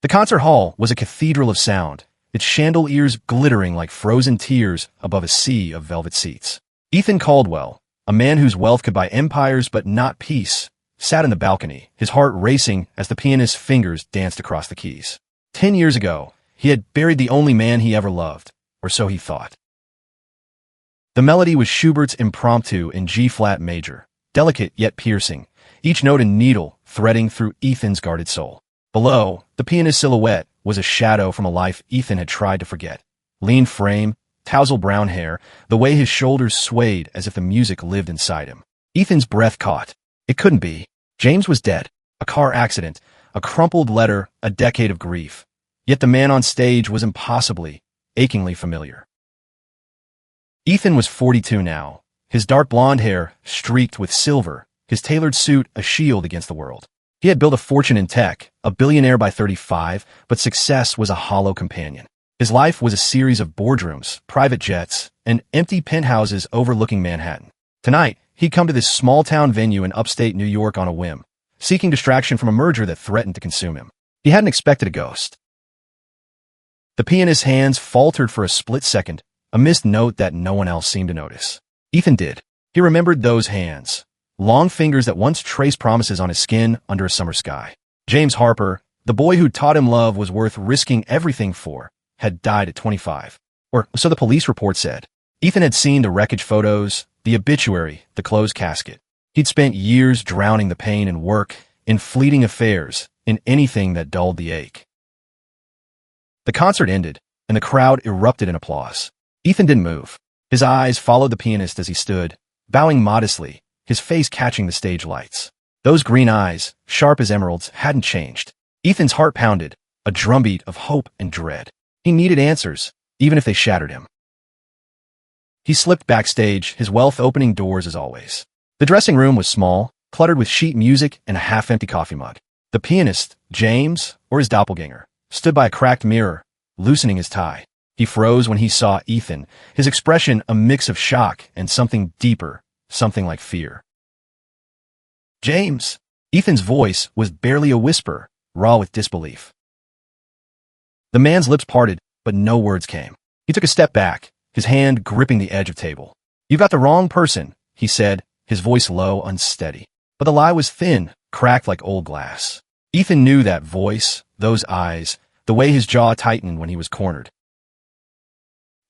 The concert hall was a cathedral of sound, its chandeliers glittering like frozen tears above a sea of velvet seats. Ethan Caldwell, a man whose wealth could buy empires but not peace, sat in the balcony, his heart racing as the pianist's fingers danced across the keys. 10 years ago, he had buried the only man he ever loved, or so he thought. The melody was Schubert's Impromptu in G-flat major, delicate yet piercing, each note a needle threading through Ethan's guarded soul. Below, the pianist's silhouette was a shadow from a life Ethan had tried to forget. Lean frame, tousle brown hair, the way his shoulders swayed as if the music lived inside him. Ethan's breath caught. It couldn't be. James was dead. A car accident, a crumpled letter, a decade of grief. Yet the man on stage was impossibly, achingly familiar. Ethan was 42 now, his dark blonde hair streaked with silver, his tailored suit a shield against the world. He had built a fortune in tech, a billionaire by 35, but success was a hollow companion. His life was a series of boardrooms, private jets, and empty penthouses overlooking Manhattan. Tonight, he'd come to this small-town venue in upstate New York on a whim, seeking distraction from a merger that threatened to consume him. He hadn't expected a ghost. The pianist's hands faltered for a split second, a missed note that no one else seemed to notice. Ethan did. He remembered those hands, long fingers that once traced promises on his skin under a summer sky. James Harper, the boy who taught him love was worth risking everything for, had died at 25. Or so the police report said. Ethan had seen the wreckage photos, the obituary, the closed casket. He'd spent years drowning the pain in work, in fleeting affairs, in anything that dulled the ache. The concert ended, and the crowd erupted in applause. Ethan didn't move. His eyes followed the pianist as he stood, bowing modestly, his face catching the stage lights. Those green eyes, sharp as emeralds, hadn't changed. Ethan's heart pounded, a drumbeat of hope and dread. He needed answers, even if they shattered him. He slipped backstage, his wealth opening doors as always. The dressing room was small, cluttered with sheet music and a half-empty coffee mug. The pianist, James, or his doppelganger, stood by a cracked mirror, loosening his tie. He froze when he saw Ethan, his expression a mix of shock and something deeper, something like fear. James! Ethan's voice was barely a whisper, raw with disbelief. The man's lips parted, but no words came. He took a step back, his hand gripping the edge of the table. "You've got the wrong person," he said, his voice low, unsteady. But the lie was thin, cracked like old glass. Ethan knew that voice, those eyes, the way his jaw tightened when he was cornered.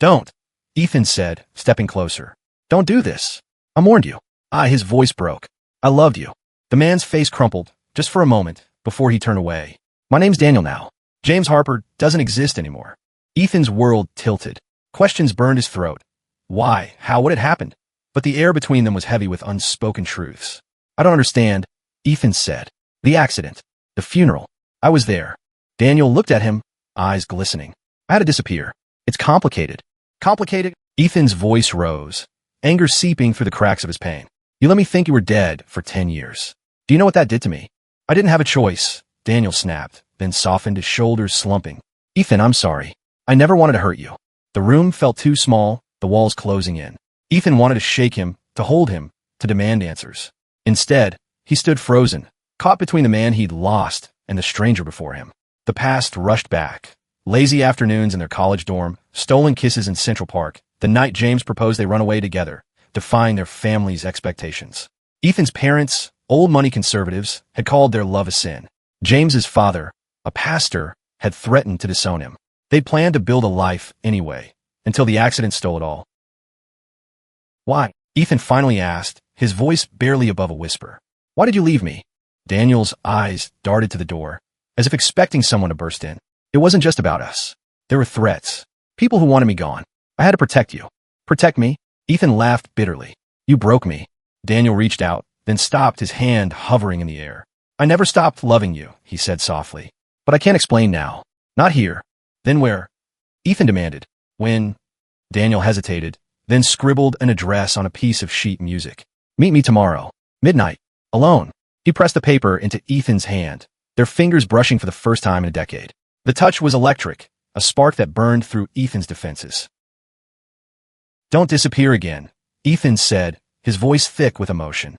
"Don't," Ethan said, stepping closer. "Don't do this. I warned you." His voice broke. "I loved you." The man's face crumpled, just for a moment, before he turned away. "My name's Daniel now. James Harper doesn't exist anymore." Ethan's world tilted. Questions burned his throat. Why? How? What had happened? But the air between them was heavy with unspoken truths. "I don't understand," Ethan said. "The accident. The funeral. I was there." Daniel looked at him, eyes glistening. "I had to disappear. It's complicated." "Complicated?" Ethan's voice rose, anger seeping through the cracks of his pain. "You let me think you were dead for 10 years. Do you know what that did to me?" "I didn't have a choice," Daniel snapped, then softened, his shoulders slumping. "Ethan, I'm sorry. I never wanted to hurt you." The room felt too small, the walls closing in. Ethan wanted to shake him, to hold him, to demand answers. Instead, he stood frozen, caught between the man he'd lost and the stranger before him. The past rushed back. Lazy afternoons in their college dorm, stolen kisses in Central Park, the night James proposed they run away together, defying their family's expectations. Ethan's parents, old money conservatives, had called their love a sin. James's father, a pastor, had threatened to disown him. They'd planned to build a life anyway, until the accident stole it all. "Why?" Ethan finally asked, his voice barely above a whisper. "Why did you leave me?" Daniel's eyes darted to the door, as if expecting someone to burst in. "It wasn't just about us. There were threats. People who wanted me gone. I had to protect you." "Protect me?" Ethan laughed bitterly. "You broke me." Daniel reached out, then stopped, his hand hovering in the air. "I never stopped loving you," he said softly. "But I can't explain now. Not here." "Then where?" Ethan demanded. "When?" Daniel hesitated, then scribbled an address on a piece of sheet music. "Meet me tomorrow. Midnight. Alone." He pressed the paper into Ethan's hand, their fingers brushing for the first time in a decade. The touch was electric, a spark that burned through Ethan's defenses. "Don't disappear again," Ethan said, his voice thick with emotion.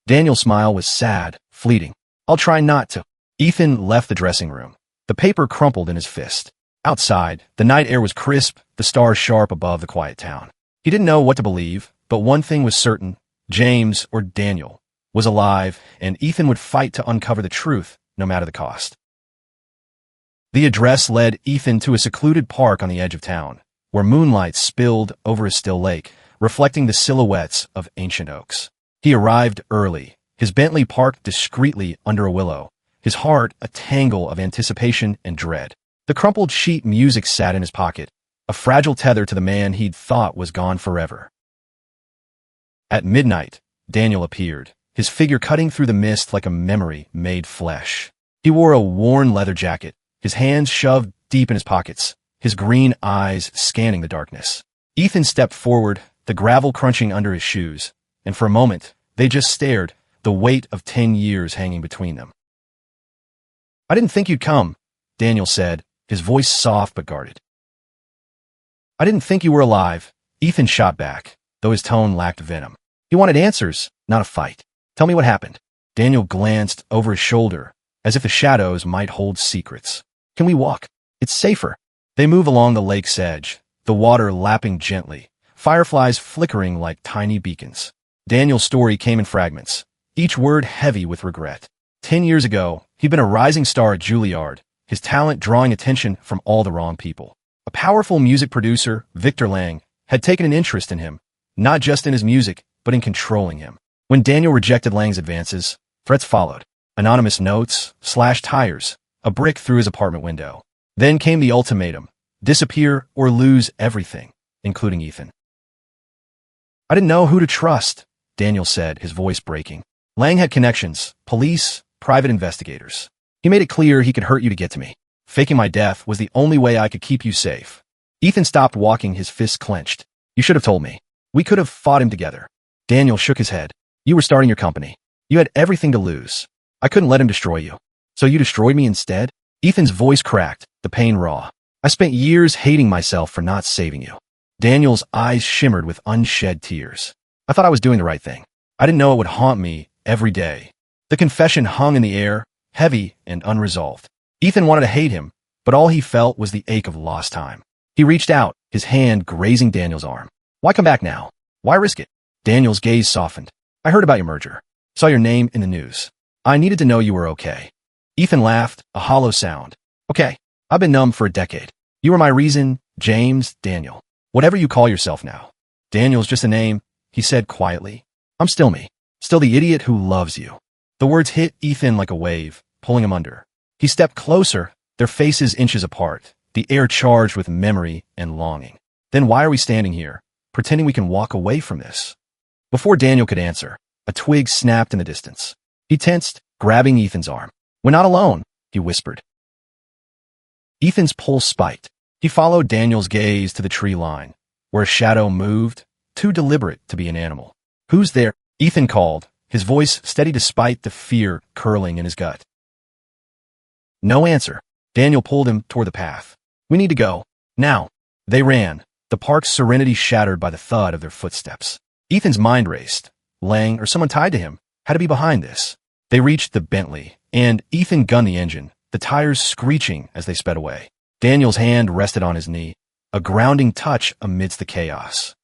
Daniel's smile was sad, fleeting. "I'll try not to." Ethan left the dressing room. The paper crumpled in his fist. Outside, the night air was crisp, the stars sharp above the quiet town. He didn't know what to believe, but one thing was certain: James, or Daniel, was alive, and Ethan would fight to uncover the truth, no matter the cost. The address led Ethan to a secluded park on the edge of town, where moonlight spilled over a still lake, reflecting the silhouettes of ancient oaks. He arrived early, his Bentley parked discreetly under a willow, his heart a tangle of anticipation and dread. The crumpled sheet music sat in his pocket, a fragile tether to the man he'd thought was gone forever. At midnight, Daniel appeared, his figure cutting through the mist like a memory made flesh. He wore a worn leather jacket, his hands shoved deep in his pockets, his green eyes scanning the darkness. Ethan stepped forward, the gravel crunching under his shoes, and for a moment, they just stared, the weight of 10 years hanging between them. "I didn't think you'd come," Daniel said, his voice soft but guarded. "I didn't think you were alive," Ethan shot back, though his tone lacked venom. He wanted answers, not a fight. "Tell me what happened." Daniel glanced over his shoulder, as if the shadows might hold secrets. "Can we walk? It's safer." They move along the lake's edge, the water lapping gently, fireflies flickering like tiny beacons. Daniel's story came in fragments, each word heavy with regret. 10 years ago, he'd been a rising star at Juilliard, his talent drawing attention from all the wrong people. A powerful music producer, Victor Lang, had taken an interest in him, not just in his music, but in controlling him. When Daniel rejected Lang's advances, threats followed. Anonymous notes, slashed tires, a brick through his apartment window. Then came the ultimatum: disappear or lose everything, including Ethan. "I didn't know who to trust," Daniel said, his voice breaking. "Lang had connections, police, private investigators. He made it clear he could hurt you to get to me. Faking my death was the only way I could keep you safe." Ethan stopped walking, his fists clenched. "You should have told me. We could have fought him together." Daniel shook his head. "You were starting your company. You had everything to lose. I couldn't let him destroy you. So you destroyed me instead?" Ethan's voice cracked, the pain raw. "I spent years hating myself for not saving you." Daniel's eyes shimmered with unshed tears. "I thought I was doing the right thing. I didn't know it would haunt me every day." The confession hung in the air, heavy and unresolved. Ethan wanted to hate him, but all he felt was the ache of lost time. He reached out, his hand grazing Daniel's arm. "Why come back now? Why risk it?" Daniel's gaze softened. "I heard about your merger. Saw your name in the news. I needed to know you were okay." Ethan laughed, a hollow sound. "Okay, I've been numb for a decade. You were my reason, James, Daniel. Whatever you call yourself now. Daniel's just a name," he said quietly. "I'm still me. Still the idiot who loves you." The words hit Ethan like a wave, pulling him under. He stepped closer, their faces inches apart, the air charged with memory and longing. "Then why are we standing here, pretending we can walk away from this?" Before Daniel could answer, a twig snapped in the distance. He tensed, grabbing Ethan's arm. "We're not alone," he whispered. Ethan's pulse spiked. He followed Daniel's gaze to the tree line, where a shadow moved, too deliberate to be an animal. "Who's there?" Ethan called, his voice steady despite the fear curling in his gut. No answer. Daniel pulled him toward the path. "We need to go. Now." They ran, the park's serenity shattered by the thud of their footsteps. Ethan's mind raced. Lang, or someone tied to him, had to be behind this. They reached the Bentley, and Ethan gunned the engine, the tires screeching as they sped away. Daniel's hand rested on his knee, a grounding touch amidst the chaos.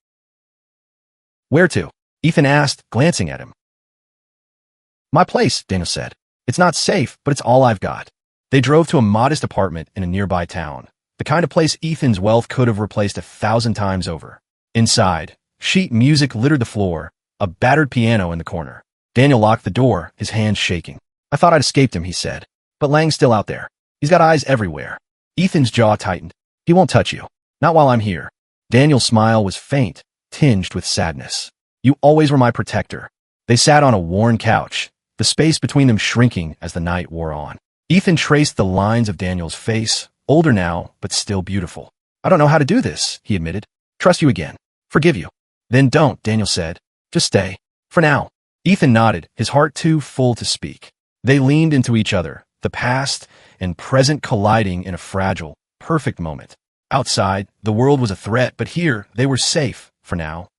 "Where to?" Ethan asked, glancing at him. "My place," Daniel said. "It's not safe, but it's all I've got." They drove to a modest apartment in a nearby town, the kind of place Ethan's wealth could have replaced 1,000 times over. Inside, sheet music littered the floor, a battered piano in the corner. Daniel locked the door, his hands shaking. "I thought I'd escaped him," he said. "But Lang's still out there. He's got eyes everywhere." Ethan's jaw tightened. "He won't touch you. Not while I'm here." Daniel's smile was faint, tinged with sadness. "You always were my protector." They sat on a worn couch, the space between them shrinking as the night wore on. Ethan traced the lines of Daniel's face, older now, but still beautiful. "I don't know how to do this," he admitted. "Trust you again. Forgive you." "Then don't," Daniel said. "Just stay. For now." Ethan nodded, his heart too full to speak. They leaned into each other, the past and present colliding in a fragile, perfect moment. Outside, the world was a threat, but here, they were safe, for now.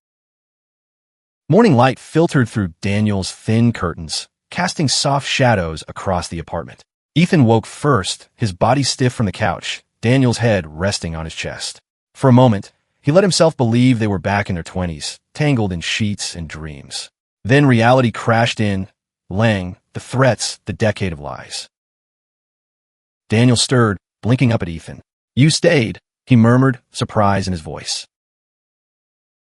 Morning light filtered through Daniel's thin curtains, casting soft shadows across the apartment. Ethan woke first, his body stiff from the couch, Daniel's head resting on his chest. For a moment, he let himself believe they were back in their 20s, tangled in sheets and dreams. Then reality crashed in, Lang, the threats, the decade of lies. Daniel stirred, blinking up at Ethan. "You stayed," he murmured, surprise in his voice.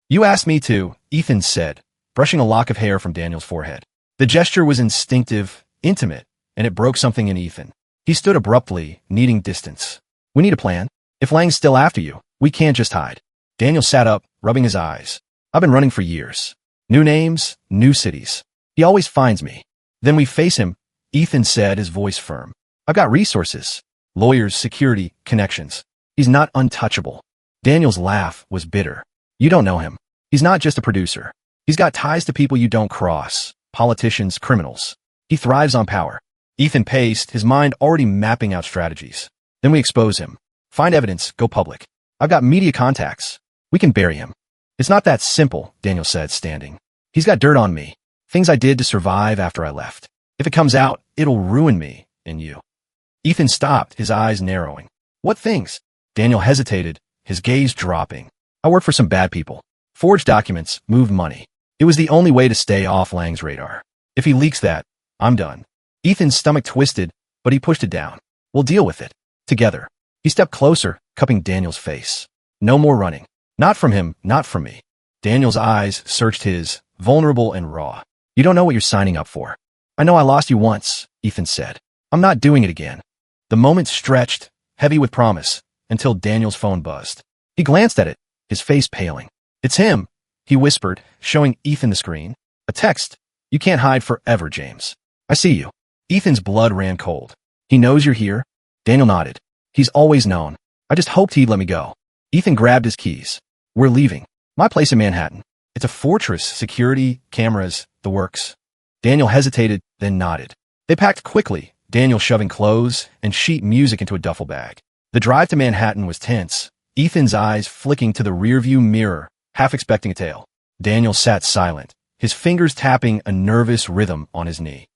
"You asked me to," Ethan said, brushing a lock of hair from Daniel's forehead. The gesture was instinctive, intimate, and it broke something in Ethan. He stood abruptly, needing distance. "We need a plan. If Lang's still after you, we can't just hide." Daniel sat up, rubbing his eyes. "I've been running for years. New names, new cities. He always finds me. Then we face him," Ethan said, his voice firm. "I've got resources. Lawyers, security, connections. He's not untouchable." Daniel's laugh was bitter. "You don't know him. He's not just a producer. He's got ties to people you don't cross. Politicians, criminals. He thrives on power." Ethan paced, his mind already mapping out strategies. "Then we expose him. Find evidence, go public. I've got media contacts. We can bury him." "It's not that simple," Daniel said, standing. "He's got dirt on me. Things I did to survive after I left. If it comes out, it'll ruin me and you." Ethan stopped, his eyes narrowing. "What things?" Daniel hesitated, his gaze dropping. "I work for some bad people. Forged documents, moved money. It was the only way to stay off Lang's radar. If he leaks that, I'm done." Ethan's stomach twisted, but he pushed it down. "We'll deal with it. Together." He stepped closer, cupping Daniel's face. "No more running. Not from him, not from me." Daniel's eyes searched his, vulnerable and raw. "You don't know what you're signing up for." "I know I lost you once," Ethan said. "I'm not doing it again." The moment stretched, heavy with promise, until Daniel's phone buzzed. He glanced at it, his face paling. "It's him," he whispered, showing Ethan the screen. "A text. You can't hide forever, James. I see you." Ethan's blood ran cold. "He knows you're here?" Daniel nodded. "He's always known. I just hoped he'd let me go." Ethan grabbed his keys. "We're leaving. My place in Manhattan. It's a fortress, security, cameras, the works." Daniel hesitated, then nodded. They packed quickly, Daniel shoving clothes and sheet music into a duffel bag. The drive to Manhattan was tense, Ethan's eyes flicking to the rearview mirror, half expecting a tale. Daniel sat silent, his fingers tapping a nervous rhythm on his knee.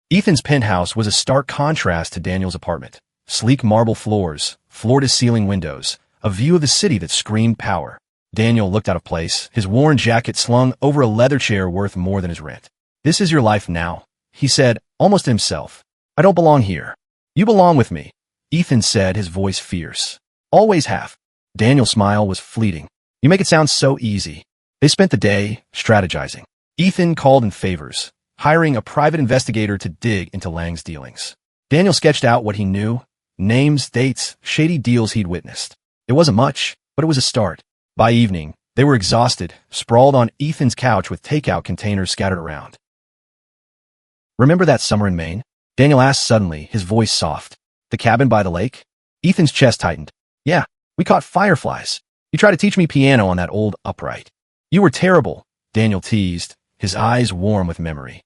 Ethan's penthouse was a stark contrast to Daniel's apartment. Sleek marble floors, floor-to-ceiling windows, a view of the city that screamed power. Daniel looked out of place, his worn jacket slung over a leather chair worth more than his rent. "This is your life now," he said, almost to himself. "I don't belong here. You belong with me," Ethan said, his voice fierce. "Always have." Daniel's smile was fleeting. "You make it sound so easy." They spent the day strategizing. Ethan called in favors, hiring a private investigator to dig into Lang's dealings. Daniel sketched out what he knew, names, dates, shady deals he'd witnessed. It wasn't much, but it was a start. By evening, they were exhausted, sprawled on Ethan's couch with takeout containers scattered around. "Remember that summer in Maine?" Daniel asked suddenly, his voice soft. "The cabin by the lake?" Ethan's chest tightened. "Yeah, we caught fireflies. You tried to teach me piano on that old upright." "You were terrible," Daniel teased, his eyes warm with memory.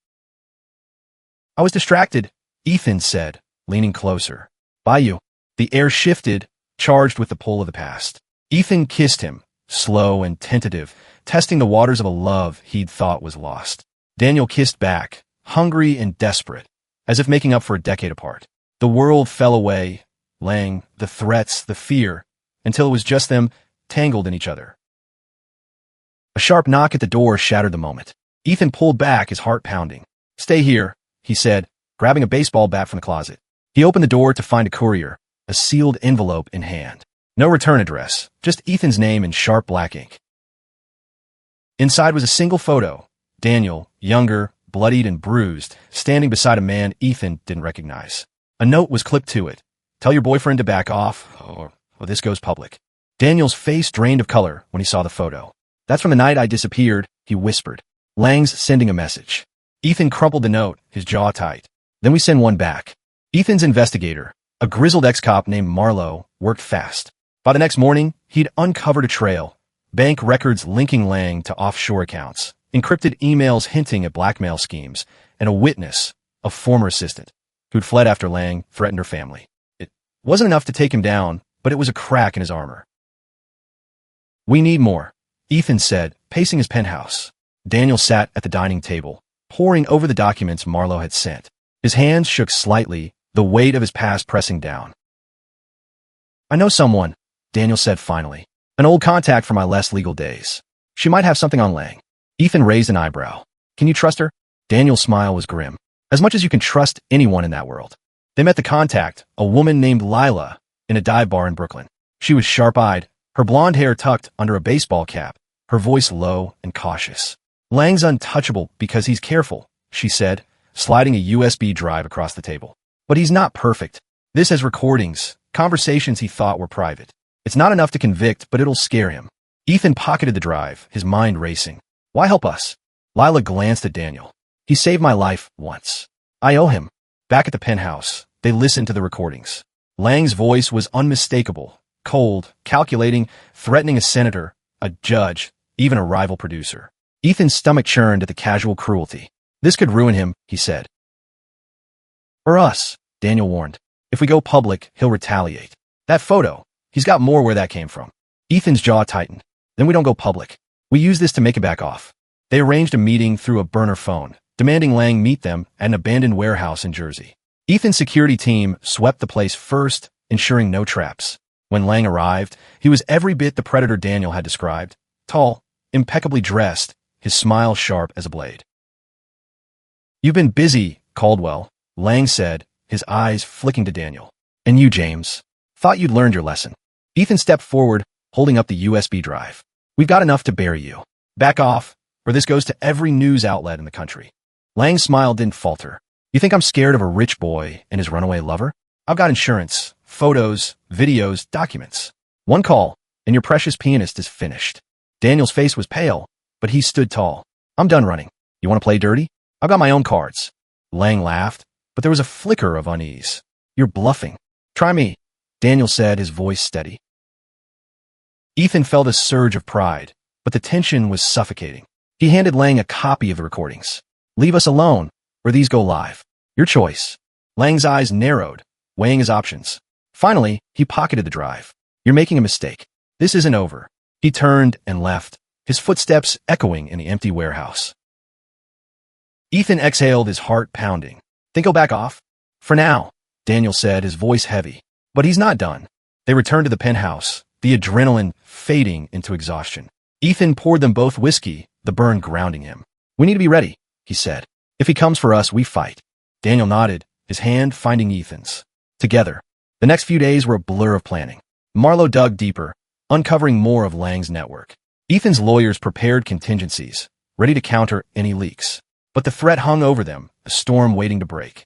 "I was distracted," Ethan said, leaning closer. "By you." The air shifted, charged with the pull of the past. Ethan kissed him, slow and tentative, testing the waters of a love he'd thought was lost. Daniel kissed back, hungry and desperate, as if making up for a decade apart. The world fell away, Lang, the threats, the fear, until it was just them, tangled in each other. A sharp knock at the door shattered the moment. Ethan pulled back, his heart pounding. "Stay here," he said, grabbing a baseball bat from the closet. He opened the door to find a courier, a sealed envelope in hand. No return address, just Ethan's name in sharp black ink. Inside was a single photo. Daniel, younger, bloodied and bruised, standing beside a man Ethan didn't recognize. A note was clipped to it. "Tell your boyfriend to back off, or this goes public." Daniel's face drained of color when he saw the photo. "That's from the night I disappeared," he whispered. "Lang's sending a message." Ethan crumpled the note, his jaw tight. "Then we send one back." Ethan's investigator, a grizzled ex-cop named Marlowe, worked fast. By the next morning, he'd uncovered a trail, bank records linking Lang to offshore accounts, encrypted emails hinting at blackmail schemes, and a witness, a former assistant, who'd fled after Lang threatened her family. It wasn't enough to take him down, but it was a crack in his armor. "We need more," Ethan said, pacing his penthouse. Daniel sat at the dining table, poring over the documents Marlowe had sent. His hands shook slightly, the weight of his past pressing down. I know someone, Daniel said finally. An old contact from my less legal days. She might have something on Lang. Ethan raised an eyebrow. Can you trust her? Daniel's smile was grim. As much as you can trust anyone in that world. They met the contact, a woman named Lila, in a dive bar in Brooklyn. She was sharp-eyed, her blonde hair tucked under a baseball cap, her voice low and cautious. Lang's untouchable because he's careful, she said, sliding a USB drive across the table. But he's not perfect. This has recordings, conversations he thought were private. It's not enough to convict, but it'll scare him. Ethan pocketed the drive, his mind racing. Why help us? Lila glanced at Daniel. He saved my life once. I owe him. Back at the penthouse, they listened to the recordings. Lang's voice was unmistakable, cold, calculating, threatening a senator, a judge, even a rival producer. Ethan's stomach churned at the casual cruelty. This could ruin him, he said. Or us, Daniel warned. If we go public, he'll retaliate. That photo, he's got more where that came from. Ethan's jaw tightened. Then we don't go public. We use this to make it back off. They arranged a meeting through a burner phone, demanding Lang meet them at an abandoned warehouse in Jersey. Ethan's security team swept the place first, ensuring no traps. When Lang arrived, he was every bit the predator Daniel had described. Tall, impeccably dressed, his smile sharp as a blade. You've been busy, Caldwell, Lang said, his eyes flicking to Daniel. And you, James. Thought you'd learned your lesson. Ethan stepped forward, holding up the USB drive. We've got enough to bury you. Back off, or this goes to every news outlet in the country. Lang's smile didn't falter. You think I'm scared of a rich boy and his runaway lover? I've got insurance, photos, videos, documents. One call, and your precious pianist is finished. Daniel's face was pale, but he stood tall. I'm done running. You want to play dirty? I've got my own cards. Lang laughed, but there was a flicker of unease. You're bluffing. Try me, Daniel said, his voice steady. Ethan felt a surge of pride, but the tension was suffocating. He handed Lang a copy of the recordings. Leave us alone, or these go live. Your choice. Lang's eyes narrowed, weighing his options. Finally, he pocketed the drive. You're making a mistake. This isn't over. He turned and left, his footsteps echoing in the empty warehouse. Ethan exhaled, his heart pounding. Think he'll back off? For now, Daniel said, his voice heavy. But he's not done. They returned to the penthouse, the adrenaline fading into exhaustion. Ethan poured them both whiskey, the burn grounding him. We need to be ready, he said. If he comes for us, we fight. Daniel nodded, his hand finding Ethan's. Together, the next few days were a blur of planning. Marlowe dug deeper, uncovering more of Lang's network. Ethan's lawyers prepared contingencies, ready to counter any leaks. But the threat hung over them, a storm waiting to break.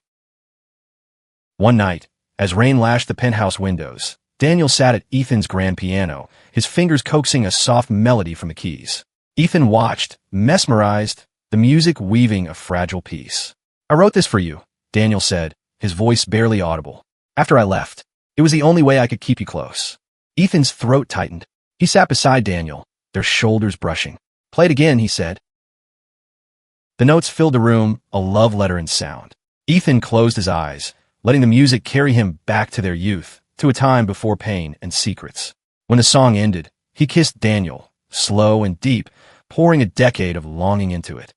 One night, as rain lashed the penthouse windows, Daniel sat at Ethan's grand piano, his fingers coaxing a soft melody from the keys. Ethan watched, mesmerized, the music weaving a fragile piece. I wrote this for you, Daniel said, his voice barely audible. After I left, it was the only way I could keep you close. Ethan's throat tightened. He sat beside Daniel, their shoulders brushing. Play it again, he said. The notes filled the room, a love letter in sound. Ethan closed his eyes, letting the music carry him back to their youth, to a time before pain and secrets. When the song ended, he kissed Daniel, slow and deep, pouring a decade of longing into it.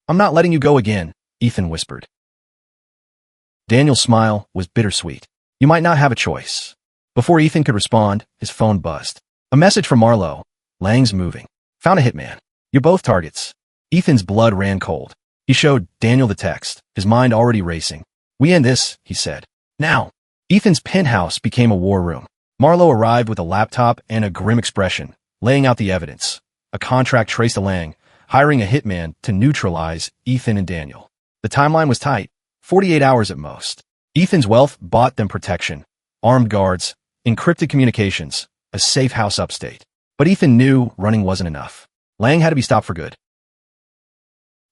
I'm not letting you go again, Ethan whispered. Daniel's smile was bittersweet. You might not have a choice. Before Ethan could respond, his phone buzzed. A message from Marlowe. Lang's moving. Found a hitman. You're both targets. Ethan's blood ran cold. He showed Daniel the text, his mind already racing. We end this, he said. Now. Ethan's penthouse became a war room. Marlowe arrived with a laptop and a grim expression, laying out the evidence. A contract traced to Lang, hiring a hitman to neutralize Ethan and Daniel. The timeline was tight, 48 hours at most. Ethan's wealth bought them protection, armed guards, encrypted communications, a safe house upstate. But Ethan knew running wasn't enough. Lang had to be stopped for good.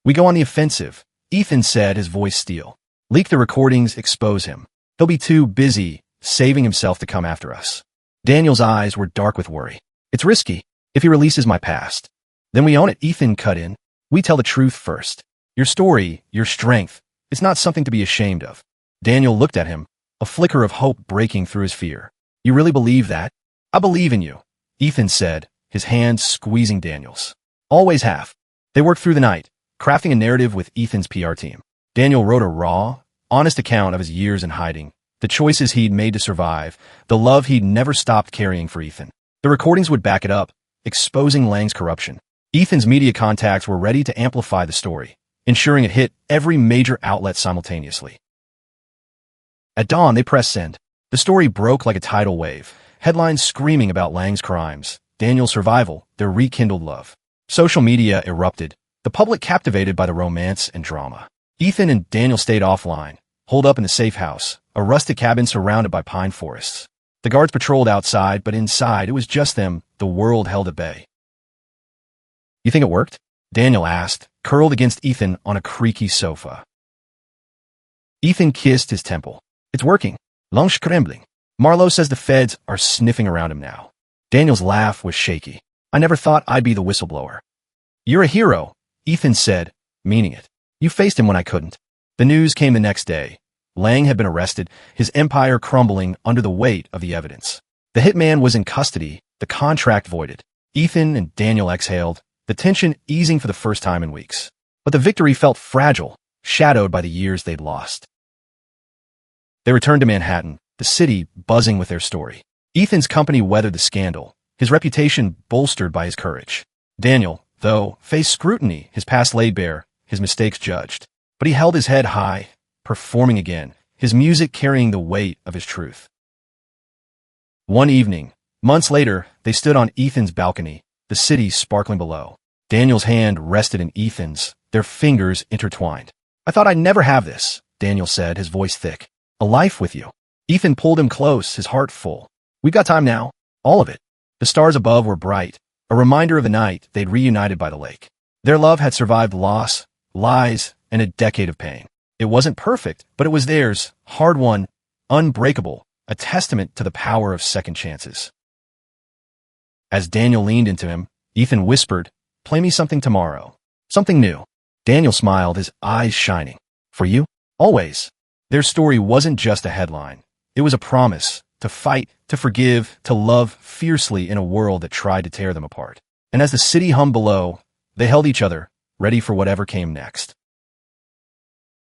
We go on the offensive, Ethan said, his voice steel. Leak the recordings, expose him. He'll be too busy saving himself to come after us. Daniel's eyes were dark with worry. It's risky. If he releases my past, then we own it, Ethan cut in. We tell the truth first. Your story, your strength, it's not something to be ashamed of. Daniel looked at him, a flicker of hope breaking through his fear. You really believe that? I believe in you, Ethan said, his hand squeezing Daniel's. Always have. They worked through the night, crafting a narrative with Ethan's PR team. Daniel wrote a raw, honest account of his years in hiding, the choices he'd made to survive, the love he'd never stopped carrying for Ethan. The recordings would back it up, exposing Lang's corruption. Ethan's media contacts were ready to amplify the story, ensuring it hit every major outlet simultaneously. At dawn, they pressed send. The story broke like a tidal wave, headlines screaming about Lang's crimes, Daniel's survival, their rekindled love. Social media erupted, the public captivated by the romance and drama. Ethan and Daniel stayed offline, holed up in the safe house, a rustic cabin surrounded by pine forests. The guards patrolled outside, but inside it was just them, the world held at bay. "You think it worked?" Daniel asked, curled against Ethan on a creaky sofa. Ethan kissed his temple. "It's working. Lunch trembling. Marlowe says the feds are sniffing around him now." Daniel's laugh was shaky. "I never thought I'd be the whistleblower." "You're a hero," Ethan said, meaning it. "You faced him when I couldn't." The news came the next day. Lang had been arrested, his empire crumbling under the weight of the evidence. The hitman was in custody, the contract voided. Ethan and Daniel exhaled, the tension easing for the first time in weeks. But the victory felt fragile, shadowed by the years they'd lost. They returned to Manhattan, the city buzzing with their story. Ethan's company weathered the scandal, his reputation bolstered by his courage. Daniel, though, faced scrutiny, his past laid bare, his mistakes judged. But he held his head high, performing again, his music carrying the weight of his truth. One evening, months later, they stood on Ethan's balcony, the city sparkling below. Daniel's hand rested in Ethan's, their fingers intertwined. "I thought I'd never have this," Daniel said, his voice thick. "A life with you." Ethan pulled him close, his heart full. "We've got time now. All of it." The stars above were bright, a reminder of the night they'd reunited by the lake. Their love had survived loss, lies, and a decade of pain. It wasn't perfect, but it was theirs, hard-won, unbreakable, a testament to the power of second chances. As Daniel leaned into him, Ethan whispered, "Play me something tomorrow. Something new." Daniel smiled, his eyes shining. "For you? Always." Their story wasn't just a headline. It was a promise to fight, to forgive, to love fiercely in a world that tried to tear them apart. And as the city hummed below, they held each other, ready for whatever came next.